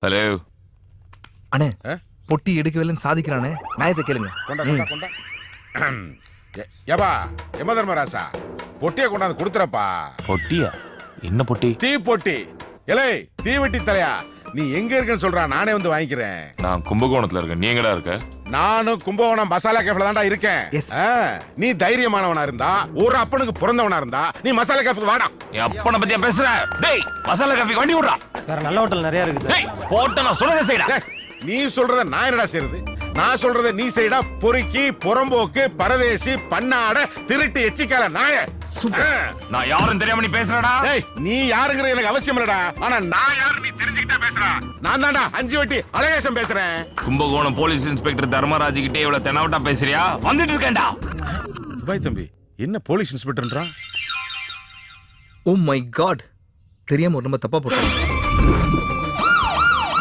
Hello அண்ணே பொட்டி எடுக்கவில்லைன்னு சாதிக்கிறானே நியாயத்தை கேளுங்க. கொண்டா கொண்டா கொண்டா ஏபா எம தர்மராசா பொட்டியை கொண்டாந்து கொடுத்துறப்பா. பொட்டியா? என்ன பொட்டி? தீ பொட்டி. எலே தீவெட்டி தலையா, நீ எங்க இருக்கன்னு சொல்றா, நானே வந்து வாங்கிக்கிறேன். நான் கும்பகோணத்துல இருக்கேன். நீ எங்கடா இருக்க? நானும் கும்பகோணம் மசாலா கேஃப்ல தான்டா இருக்கேன். நீ தைரியமானவனா இருந்தா, ஒரு அப்பனுக்கு பிறந்தவனா இருந்தா, நீ மசாலா கேஃப்க்கு வாடா. என் அப்பனை பத்தியா பேசுற? டேய் மசாலா காஃபி வண்டி விடுறா. வேற நல்ல ஹோட்டல் நிறைய இருக்கு சார். டேய் போட்ட நான் சொல்றத செய்டா. நீ சொல்றத நான் என்னடா செய்யறது? நான் சொல்றத நீ செய்டா. பொறுக்கி புறம்போக்கு பரதேசி பண்ணாட திருட்டு எச்சிக்கால நாய. நான் யாரும் தெரியாம நீ பேசுறடா. டேய் நீ யாருங்கற எனக்கு அவசியம் இல்லடா. ஆனா நான் யாரு நீ தெரிஞ்சுக்கிட்டே பேசுறா. நான் தான்டா அஞ்சு வட்டி அழகேசம் பேசுறேன். கும்பகோணம் போலீஸ் இன்ஸ்பெக்டர் தர்மராஜ் கிட்டே இவ்வளவு தெனாவட்டா பேசுறியா? வந்துட்டு இருக்கேன்டா. பாய் தம்பி, என்ன போலீஸ் இன்ஸ்பெக்டர்ன்றா? ஓ மை காட், தெரியாம ரொம்ப தப்பா போட்டேன்.